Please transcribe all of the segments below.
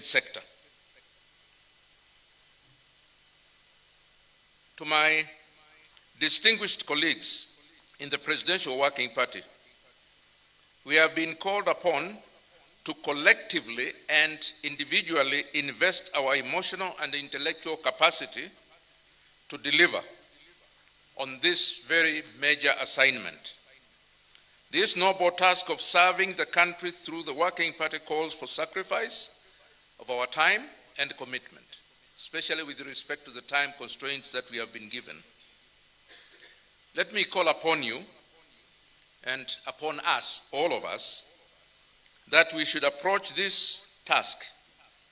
sector. To my distinguished colleagues in the Presidential Working Party, we have been called upon to collectively and individually invest our emotional and intellectual capacity to deliver on this very major assignment. This noble task of serving the country through the Working Party calls for sacrifice of our time and commitment, especially with respect to the time constraints that we have been given. Let me call upon you and upon us, all of us, that we should approach this task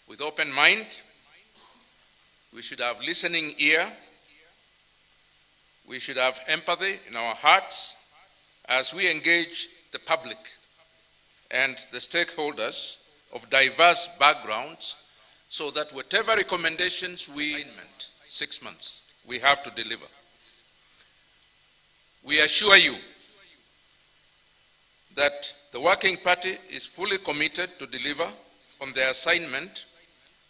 with open mind. We should have listening ear. We should have empathy in our hearts as we engage the public and the stakeholders of diverse backgrounds, so that whatever recommendations we 6 months, we have to deliver. We assure you that the Working Party is fully committed to deliver on their assignment,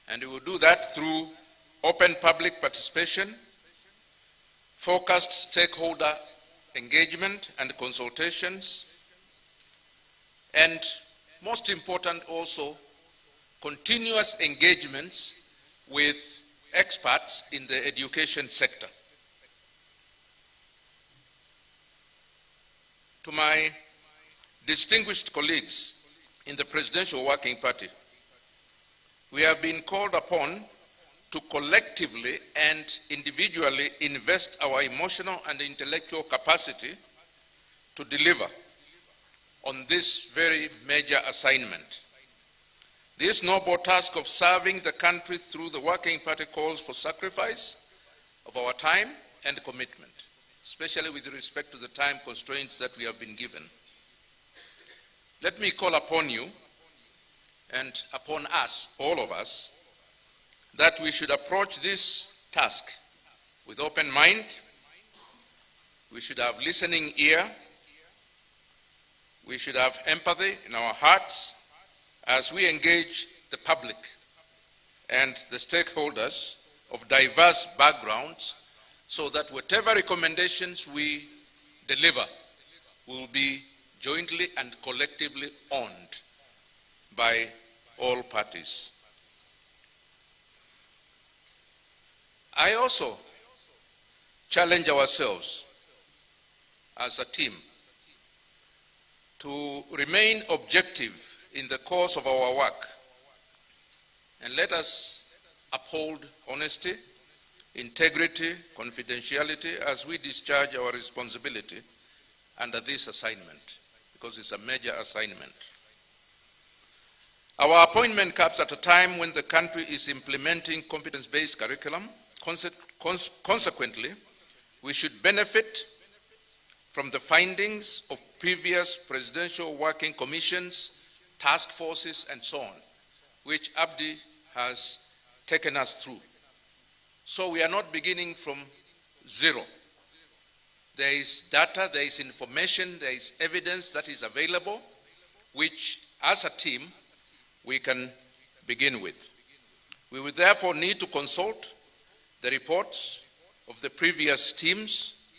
and we will do that through open public participation, focused stakeholder engagement and consultations, and most important also, continuous engagements with experts in the education sector. To my distinguished colleagues in the Presidential Working Party, we have been called upon to collectively and individually invest our emotional and intellectual capacity to deliver on this very major assignment. This noble task of serving the country through the Working Party calls for sacrifice of our time and commitment, especially with respect to the time constraints that we have been given. Let me call upon you and upon us, all of us, that we should approach this task with open mind. We should have listening ear. We should have empathy in our hearts as we engage the public and the stakeholders of diverse backgrounds, so that whatever recommendations we deliver will be jointly and collectively owned by all parties. I also challenge ourselves as a team to remain objective in the course of our work, and let us uphold honesty, integrity, confidentiality as we discharge our responsibility under this assignment, because it's a major assignment. Our appointment comes at a time when the country is implementing competence-based curriculum. Consequently, we should benefit from the findings of previous presidential working commissions, task forces, and so on, which Abdi has taken us through. So we are not beginning from zero. There is data, there is information, there is evidence that is available, which as a team we can begin with. We will therefore need to consult the reports of the previous teams,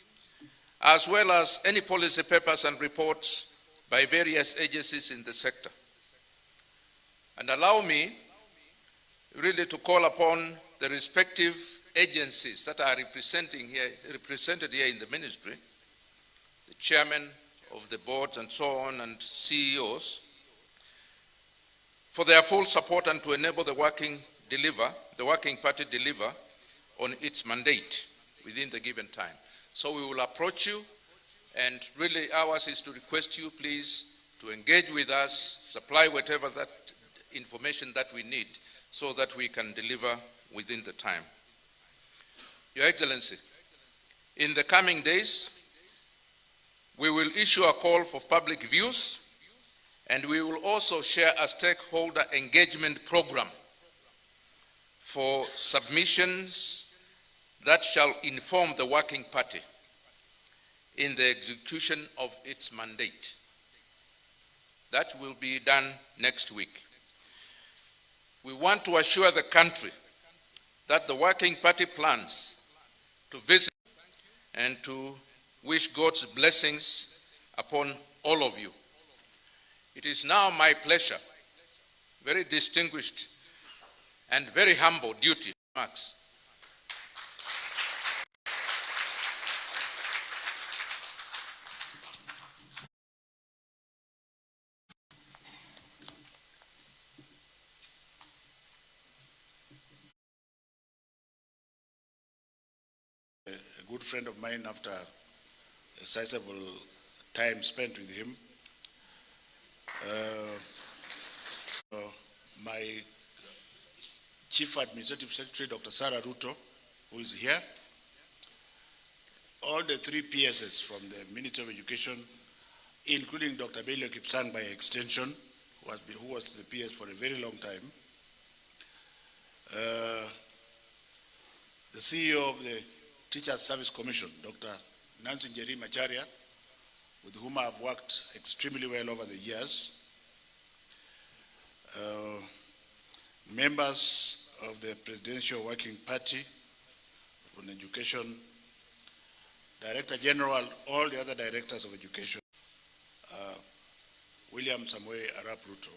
as well as any policy papers and reports by various agencies in the sector. And allow me really to call upon the respective agencies that are represented here in the ministry, the chairman of the boards and so on, and CEOs, for their full support and to enable the Working Party deliver on its mandate within the given time. So we will approach you, and really ours is to request you please to engage with us, supply whatever that information that we need so that we can deliver within the time. Your Excellency, in the coming days, we will issue a call for public views, and we will also share a stakeholder engagement program for submissions that shall inform the Working Party in the execution of its mandate. That will be done next week. We want to assure the country that the Working Party plans to visit and to wish God's blessings upon all of you. It is now my pleasure, very distinguished and very humble duty, Max. A good friend of mine after a sizable time spent with him. My Chief Administrative Secretary, Dr. Sarah Ruto, who is here. All the three PSs from the Ministry of Education, including Dr. Bello Kipsang by extension, who was the PS for a very long time. The CEO of the Teachers Service Commission, Dr. Nancy Njeri Macharia, with whom I have worked extremely well over the years. Members of the Presidential Working Party on Education, Director General, all the other directors of education, William Samoei Arap Ruto,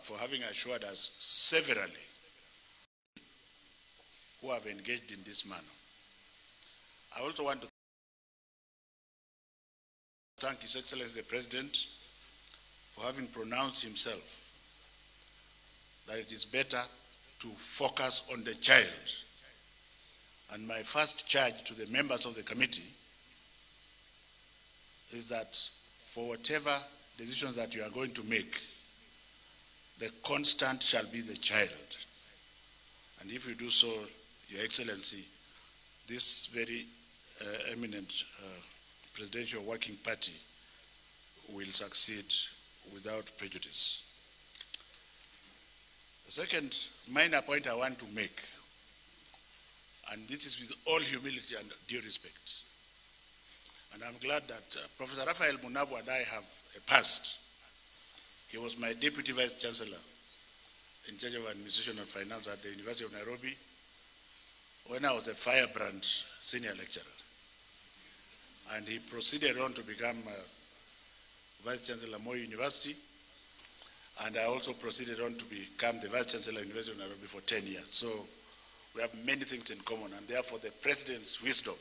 for having assured us severally who have engaged in this manner. I also want to thank His Excellency the President for having pronounced himself that it is better to focus on the child. And my first charge to the members of the committee is that for whatever decisions that you are going to make, the constant shall be the child. And if you do so, Your Excellency, this very eminent Presidential Working Party will succeed without prejudice. The second minor point I want to make, and this is with all humility and due respect, and I'm glad that Professor Raphael Munavu and I have a past. He was my Deputy Vice Chancellor in charge of Administration and Finance at the University of Nairobi when I was a firebrand senior lecturer. And he proceeded on to become Vice Chancellor Moi University, and I also proceeded on to become the Vice Chancellor of the University of Nairobi for 10 years. So we have many things in common, and therefore the President's wisdom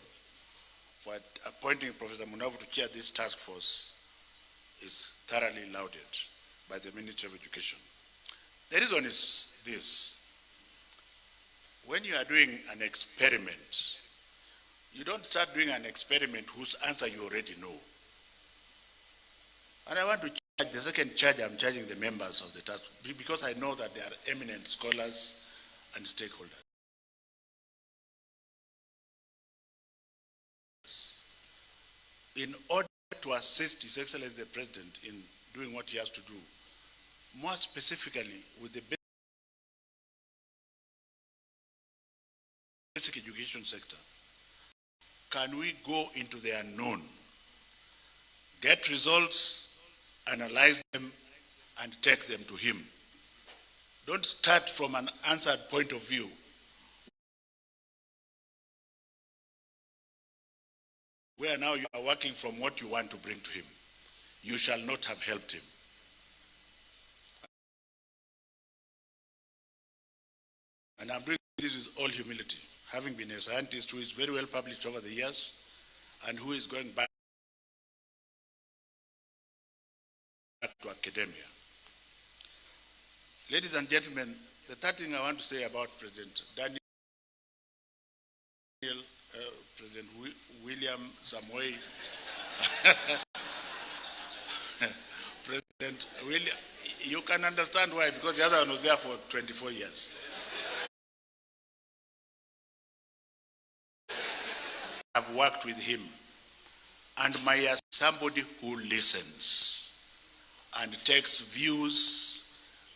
for appointing Professor Munavu to chair this task force is thoroughly lauded by the Ministry of Education. The reason is this. When you are doing an experiment, you don't start doing an experiment whose answer you already know. And I want to charge, the second charge I'm charging the members of the task, because I know that they are eminent scholars and stakeholders. In order to assist His Excellency the President in doing what he has to do, more specifically with the basic education sector, can we go into the unknown, get results, analyze them, and take them to him? Don't start from an answered point of view. Where now you are working from what you want to bring to him. You shall not have helped him. And I'm doing this with all humility, having been a scientist who is very well published over the years and who is going back to academia. Ladies and gentlemen, the third thing I want to say about President President William Samoei, President William, you can understand why, because the other one was there for 24 years. I've worked with him, and Maya is somebody who listens and takes views,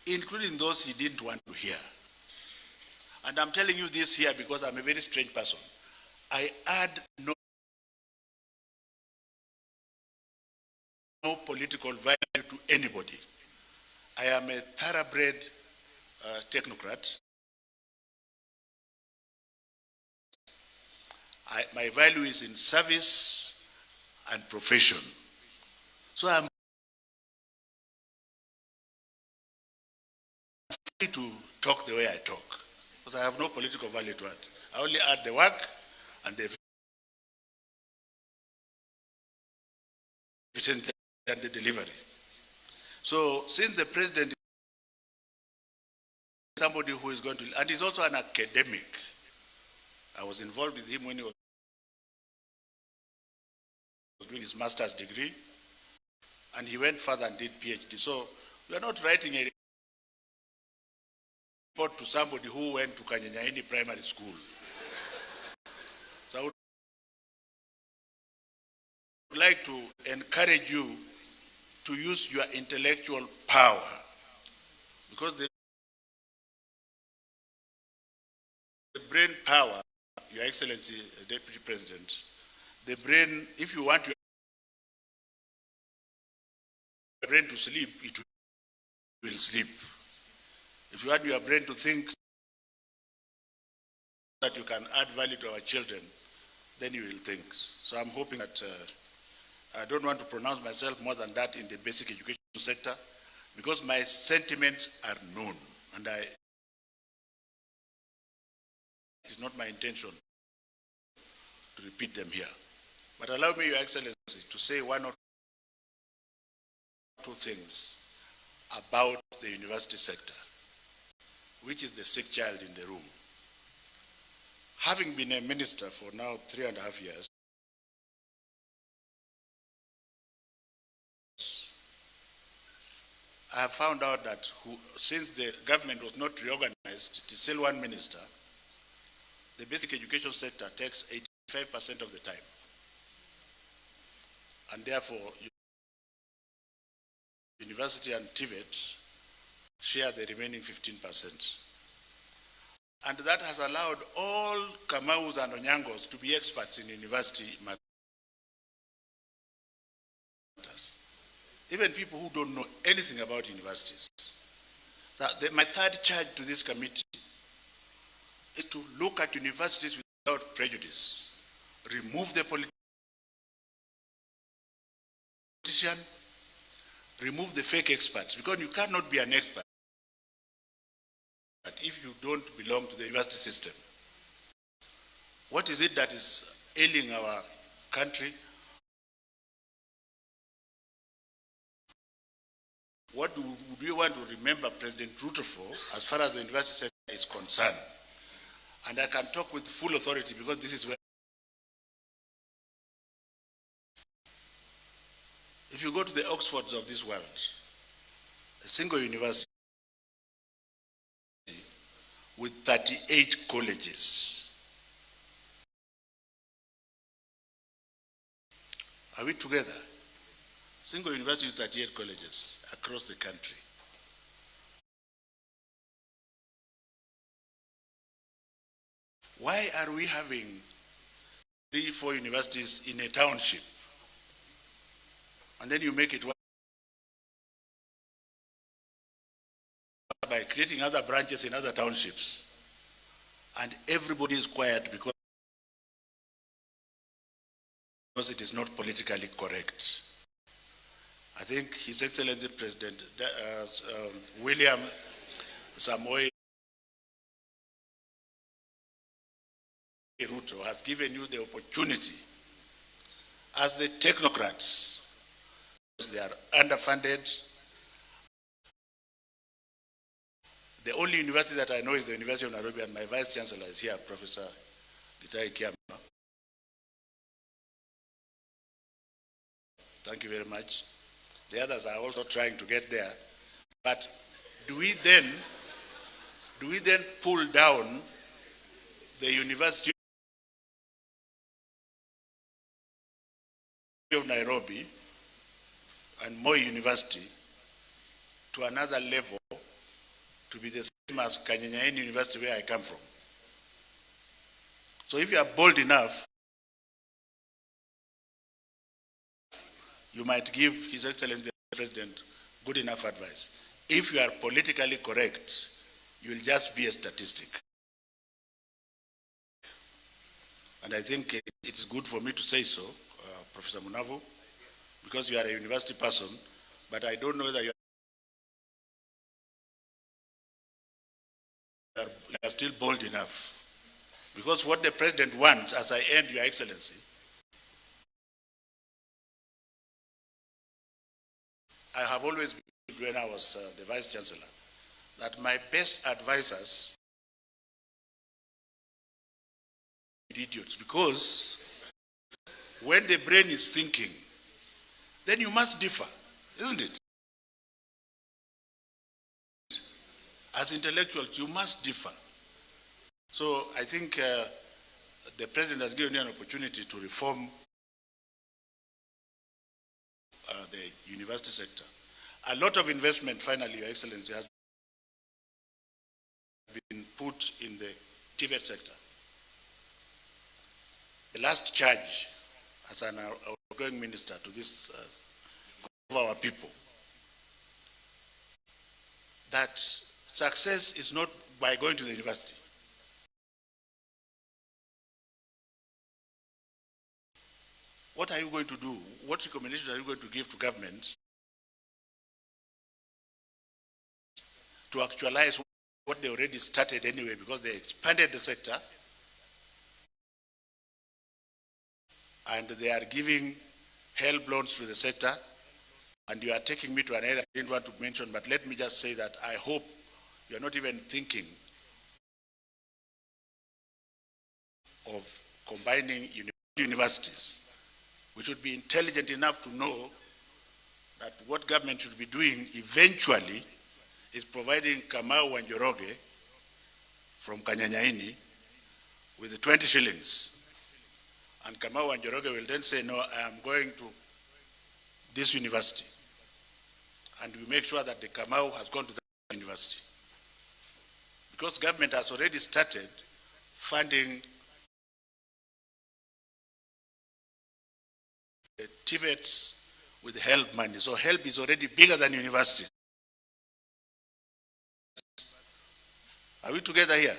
including those he didn't want to hear. And I'm telling you this here because I'm a very strange person. I add no political value to anybody. I am a thoroughbred technocrat. My value is in service and profession. So I'm free to talk the way I talk, because I have no political value to add. I only add the work and the efficiency and the delivery. So since the president is somebody who is going to, and he's also an academic. I was involved with him when he was doing his master's degree, and he went further and did PhD. So we are not writing a report to somebody who went to Kanyanyaini Primary School. So I would like to encourage you to use your intellectual power, because the brain power, Your Excellency, Deputy President, the brain, if you want your brain to sleep, it will sleep. If you want your brain to think that you can add value to our children, then you will think. So I'm hoping that I don't want to pronounce myself more than that in the basic education sector, because my sentiments are known, and it is not my intention to repeat them here. But allow me, Your Excellency, to say one or two things about the university sector, which is the sick child in the room. Having been a minister for now 3.5 years, I have found out that since the government was not reorganized, it is still one minister, the basic education sector takes 85% of the time. And therefore, university and TVET share the remaining 15%. And that has allowed all Kamaus and Onyangos to be experts in university matters. Even people who don't know anything about universities. So my third charge to this committee is to look at universities without prejudice. Remove the politician, remove the fake experts, because you cannot be an expert if you don't belong to the university system. What is it that is ailing our country? What do we want to remember President Ruto for as far as the university sector is concerned? And I can talk with full authority, because this is where, if you go to the Oxfords of this world, a single university with 38 colleges. Are we together? Single university with 38 colleges across the country. Why are we having 3-4 universities in a township? And then you make it by creating other branches in other townships. And everybody is quiet because it is not politically correct. I think His Excellency President William Samoei Ruto has given you the opportunity as the technocrats. They are underfunded. The only university that I know is the University of Nairobi, and my Vice Chancellor is here, Professor Rigathi Gachagua. Thank you very much. The others are also trying to get there. But do we then pull down the University of Nairobi and Moi University to another level, to be the same as Kanyanyaini University, where I come from? So if you are bold enough, you might give His Excellency the President good enough advice. If you are politically correct, you will just be a statistic. And I think it is good for me to say so, Professor Munavu, because you are a university person, but I don't know whether you are still bold enough. Because what the President wants, as I end, Your Excellency, I have always been, when I was the Vice Chancellor, that my best advisors are idiots, because when the brain is thinking, then you must differ, isn't it? As intellectuals, you must differ. So I think the President has given you an opportunity to reform the university sector. A lot of investment, finally, Your Excellency, has been put in the TVET sector. The last charge as an outgoing minister to this of our people, that success is not by going to the university. What are you going to do? What recommendations are you going to give to government to actualize what they already started anyway, because they expanded the sector and they are giving help loans to the sector? And you are taking me to an area I didn't want to mention, but let me just say that I hope you are not even thinking of combining universities. We should be intelligent enough to know that what government should be doing eventually is providing Kamau and Njoroge from Kanyanyaini with 20 shillings. And Kamau and Njoroge will then say, no, I am going to this university. And we make sure that the Kamau has gone to that university. Because government has already started funding the TVETs with help money. So help is already bigger than universities. Are we together here?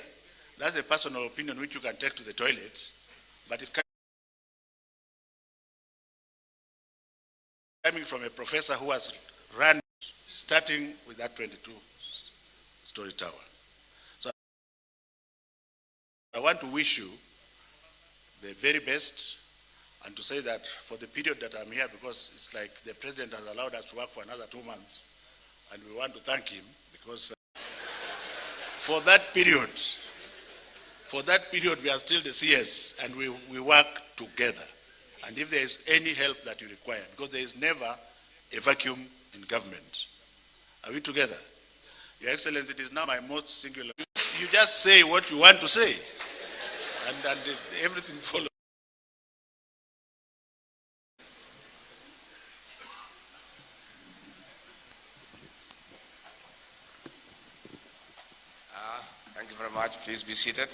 That's a personal opinion which you can take to the toilet, but it's coming from a professor who has run, starting with that 22-story tower. So I want to wish you the very best, and to say that for the period that I'm here, because it's like the President has allowed us to work for another 2 months, and we want to thank him, because for that period we are still the CS, and we work together. And if there is any help that you require, because there is never a vacuum in government. Are we together? Your Excellency, it is now my most singular. You just say what you want to say, and everything follows. Thank you very much. Please be seated.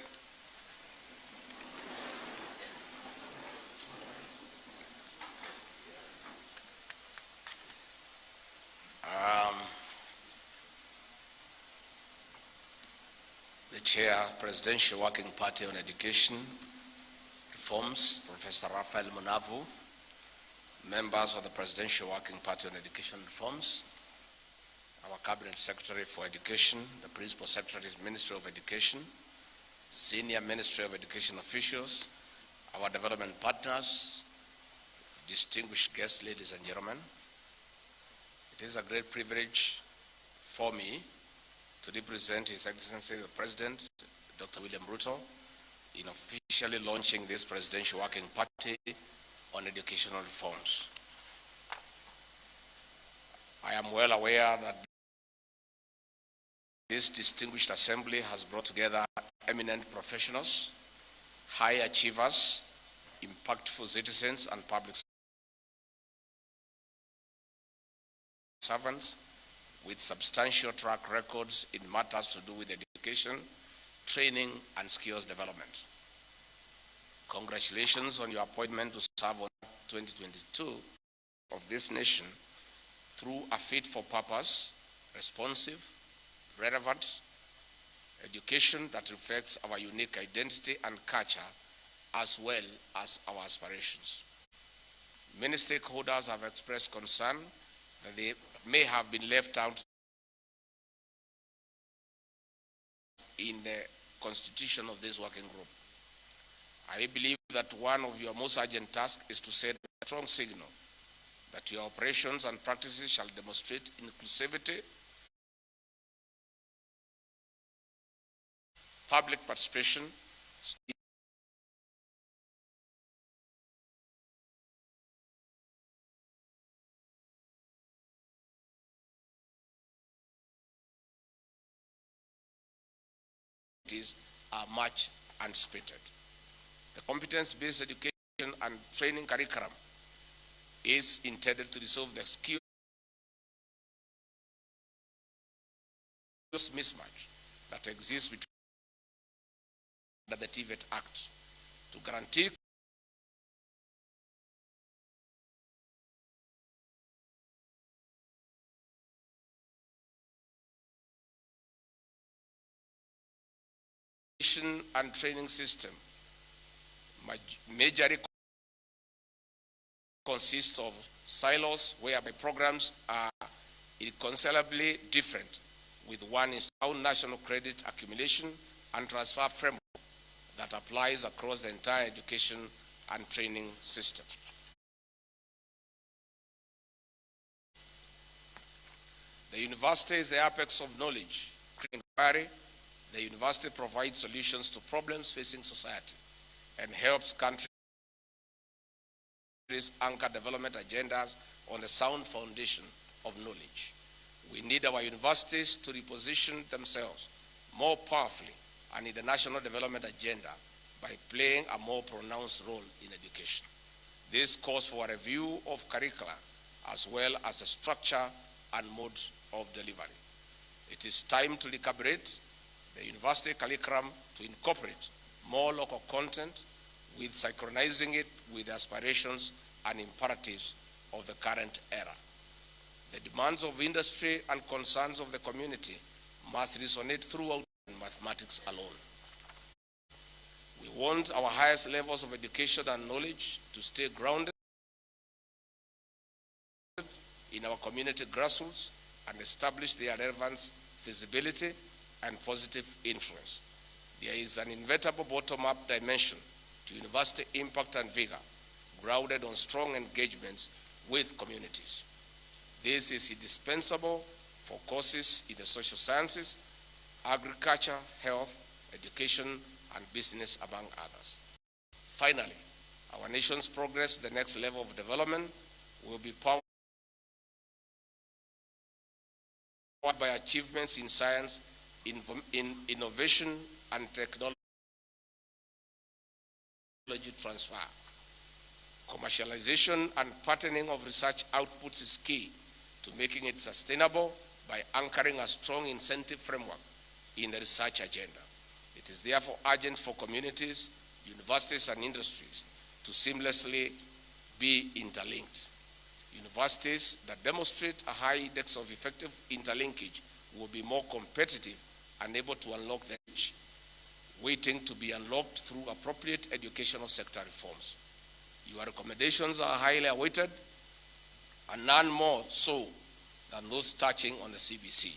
The Chair, Presidential Working Party on Education Reforms, Professor Raphael Munavu, members of the Presidential Working Party on Education Reforms, our Cabinet Secretary for Education, the Principal Secretary's Ministry of Education, Senior Ministry of Education officials, our development partners, distinguished guests, ladies and gentlemen. It is a great privilege for me to represent His Excellency the President, Dr. William Ruto, in officially launching this Presidential Working Party on educational reforms. I am well aware that this distinguished assembly has brought together eminent professionals, high achievers, impactful citizens, and public servants with substantial track records in matters to do with education, training, and skills development. Congratulations on your appointment to serve on 2022 of this nation through a fit for purpose, responsive, relevant, education that reflects our unique identity and culture as well as our aspirations. Many stakeholders have expressed concern that they may have been left out in the constitution of this working group. I believe that one of your most urgent tasks is to set a strong signal that your operations and practices shall demonstrate inclusivity, public participation, are much anticipated. The competence-based education and training curriculum is intended to resolve the skills mismatch that exists between the TVET Act to guarantee and training system majorly consists of silos whereby programs are irreconcilably different, with one is sound national credit accumulation and transfer framework that applies across the entire education and training system. The university is the apex of knowledge. Inquiry, the university provides solutions to problems facing society and helps countries anchor development agendas on the sound foundation of knowledge. We need our universities to reposition themselves more powerfully and in the national development agenda by playing a more pronounced role in education. This calls for a review of curricula as well as a structure and mode of delivery. It is time to recalibrate the university curriculum to incorporate more local content with synchronizing it with the aspirations and imperatives of the current era. The demands of industry and concerns of the community must resonate throughout mathematics alone. We want our highest levels of education and knowledge to stay grounded in our community grassroots and establish their relevance, feasibility, and positive influence. There is an inevitable bottom-up dimension to university impact and vigor, grounded on strong engagements with communities. This is indispensable for courses in the social sciences, agriculture, health, education, and business, among others. Finally, our nation's progress to the next level of development will be powered by achievements in science, in innovation, and technology transfer. Commercialization and patterning of research outputs is key to making it sustainable by anchoring a strong incentive framework in the research agenda. It is therefore urgent for communities, universities, and industries to seamlessly be interlinked. Universities that demonstrate a high index of effective interlinkage will be more competitive and able to unlock the edge, waiting to be unlocked through appropriate educational sector reforms. Your recommendations are highly awaited, and none more so than those touching on the CBC,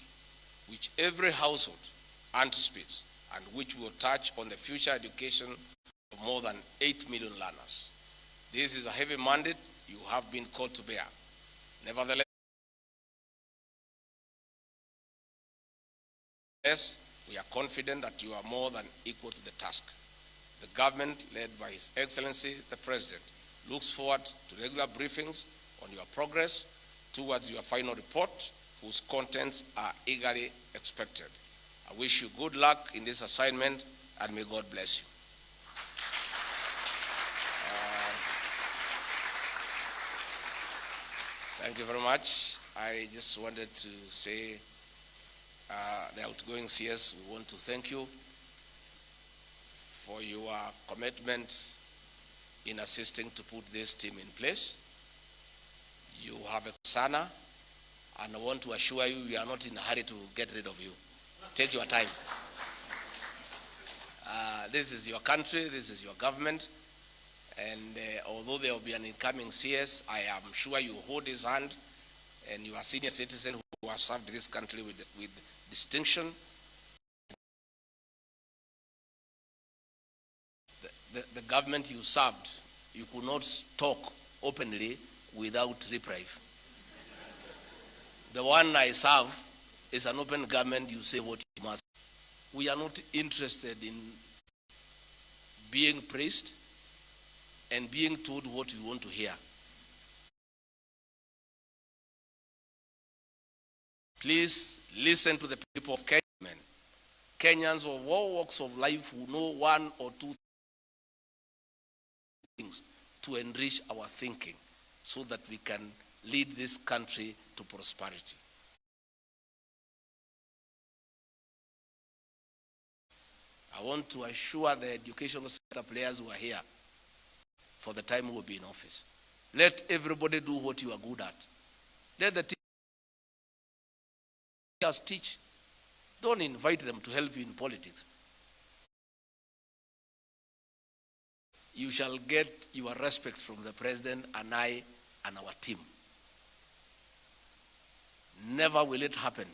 which every household anticipates and which will touch on the future education of more than 8 million learners. This is a heavy mandate you have been called to bear. Nevertheless, we are confident that you are more than equal to the task. The government, led by His Excellency, the President, looks forward to regular briefings on your progress towards your final report, whose contents are eagerly expected. I wish you good luck in this assignment, and may God bless you. Thank you very much. I just wanted to say, the outgoing CS, we want to thank you for your commitment in assisting to put this team in place. You have a sana, and I want to assure you, we are not in a hurry to get rid of you. Take your time. This is your country, this is your government, and although there will be an incoming CS, I am sure you hold his hand, and you are senior citizen who have served this country with distinction. The government you served, you could not talk openly without reprieve. The one I serve is an open government, you say what you must. We are not interested in being praised and being told what we want to hear. Please listen to the people of Kenya. Kenyans of all walks of life who know one or two things to enrich our thinking so that we can lead this country to prosperity. I want to assure the educational sector players who are here for the time we will be in office. Let everybody do what you are good at. Let the teachers teach. Don't invite them to help you in politics. You shall get your respect from the president and I and our team. Never will it happen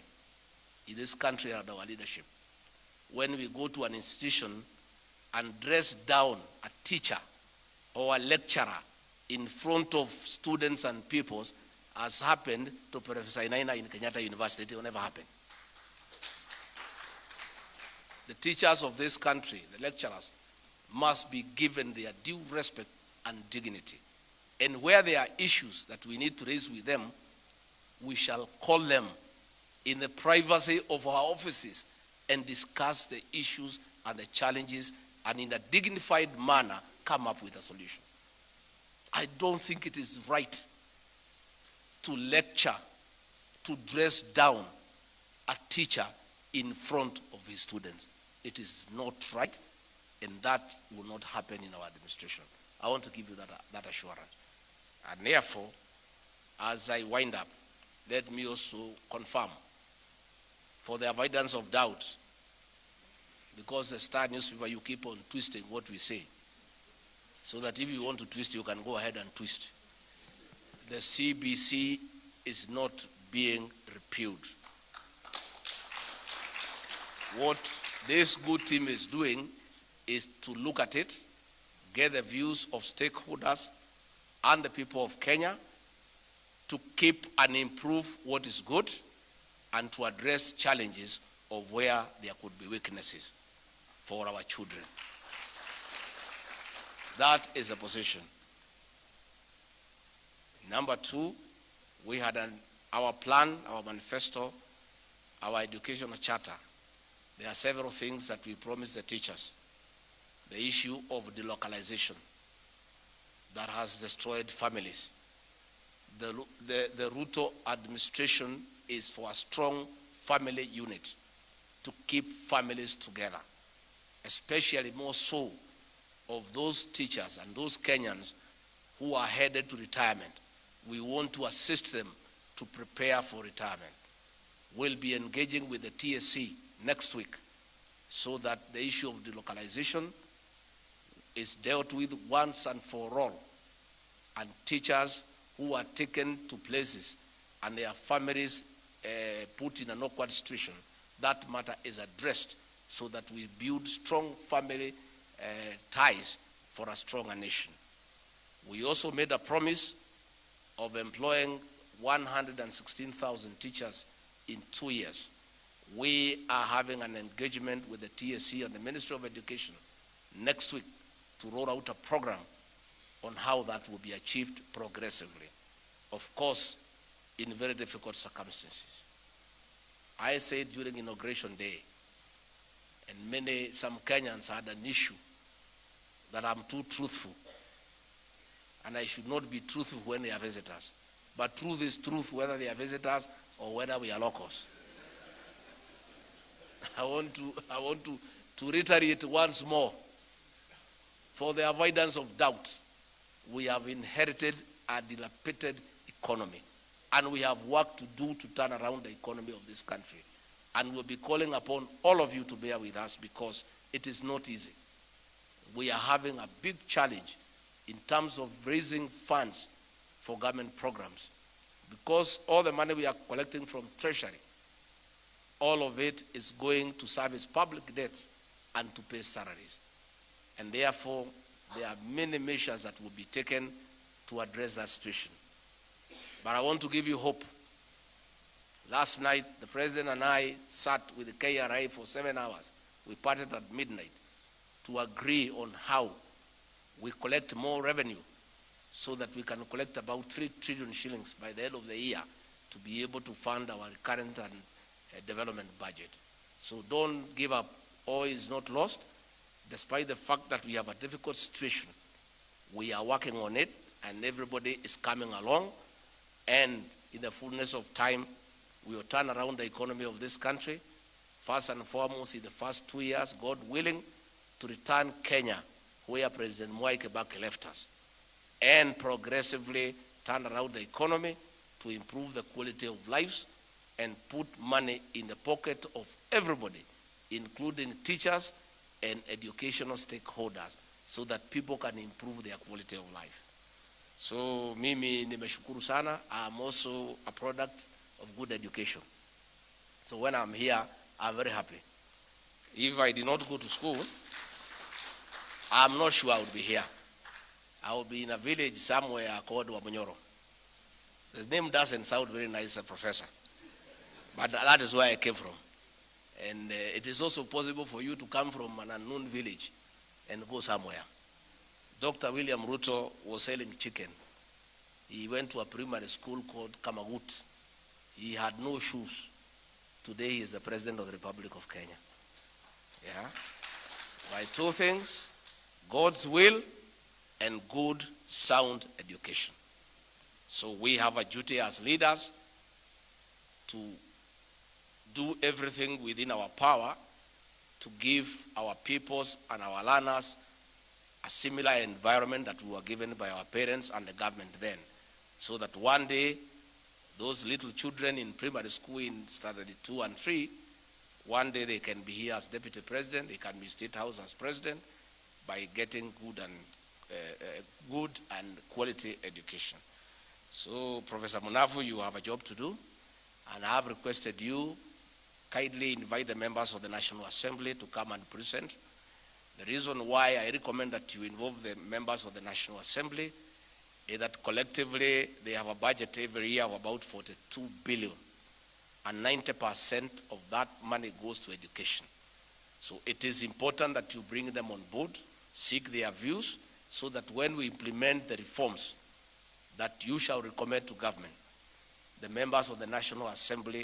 in this country under our leadership when we go to an institution and dress down a teacher or a lecturer in front of students and pupils, as happened to Professor Inaina in Kenyatta University. It will never happen. The teachers of this country, the lecturers, must be given their due respect and dignity. And where there are issues that we need to raise with them, we shall call them in the privacy of our offices and discuss the issues and the challenges, and in a dignified manner come up with a solution. I don't think it is right to lecture, to dress down a teacher in front of his students. It is not right, and that will not happen in our administration. I want to give you that assurance. And therefore, as I wind up, let me also confirm, for the avoidance of doubt, because the Star newspaper, you keep on twisting what we say, so that if you want to twist, you can go ahead and twist. The CBC is not being repealed. What this good team is doing is to look at it, get the views of stakeholders and the people of Kenya to keep and improve what is good and to address challenges of where there could be weaknesses for our children. That is a position. Number two, we had our plan, our manifesto, our educational charter. There are several things that we promised the teachers. The issue of delocalization that has destroyed families. The Ruto administration is for a strong family unit to keep families together, especially more so of those teachers and those Kenyans who are headed to retirement. We want to assist them to prepare for retirement. We'll be engaging with the TSC next week so that the issue of delocalization is dealt with once and for all, and teachers who are taken to places and their families put in an awkward situation, that matter is addressed so that we build strong family ties for a stronger nation. We also made a promise of employing 116,000 teachers in 2 years. We are having an engagement with the TSC and the Ministry of Education next week to roll out a program on how that will be achieved progressively. Of course, in very difficult circumstances. I said during Inauguration Day, and some Kenyans had an issue that I'm too truthful, and I should not be truthful when they are visitors. But truth is truth, whether they are visitors or whether we are locals. I want to reiterate once more, for the avoidance of doubt, we have inherited a dilapidated economy, and we have work to do to turn around the economy of this country. And we'll be calling upon all of you to bear with us because it is not easy. we are having a big challenge in terms of raising funds for government programs, because all the money we are collecting from Treasury, all of it is going to service public debts and to pay salaries. And therefore, there are many measures that will be taken to address that situation. But I want to give you hope. Last night, the President and I sat with the KRA for 7 hours. We parted at midnight to agree on how we collect more revenue so that we can collect about 3 trillion shillings by the end of the year to be able to fund our current and development budget. So don't give up. All is not lost. Despite the fact that we have a difficult situation, we are working on it, and everybody is coming along. And in the fullness of time, we will turn around the economy of this country. First and foremost, in the first 2 years, God willing, to return Kenya where President Mwai Kibaki left us, and progressively turn around the economy to improve the quality of lives and put money in the pocket of everybody, including teachers and educational stakeholders, so that people can improve their quality of life. So mimi nimeshukuru sana. I'm also a product of good education. So when I'm here, I'm very happy. If I did not go to school, I'm not sure I would be here. I would be in a village somewhere called Wamunyoro. The name doesn't sound very nice, a professor. But that is where I came from. And it is also possible for you to come from an unknown village and go somewhere. Dr. William Ruto was selling chicken. He went to a primary school called Kamagut. He had no shoes. Today he is the President of the Republic of Kenya. Yeah? By 2 things, God's will and good, sound education. So we have a duty as leaders to do everything within our power to give our peoples and our learners a similar environment that we were given by our parents and the government then, so that one day those little children in primary school in standard 2 and 3, one day they can be here as deputy president, they can be state house as president by getting good and quality education. So Professor Munavu, you have a job to do, and I have requested you kindly invite the members of the National Assembly to come and present. The reason why I recommend that you involve the members of the National Assembly is that collectively they have a budget every year of about 42 billion, and 90% of that money goes to education. So it is important that you bring them on board, seek their views, so that when we implement the reforms that you shall recommend to government, the members of the National Assembly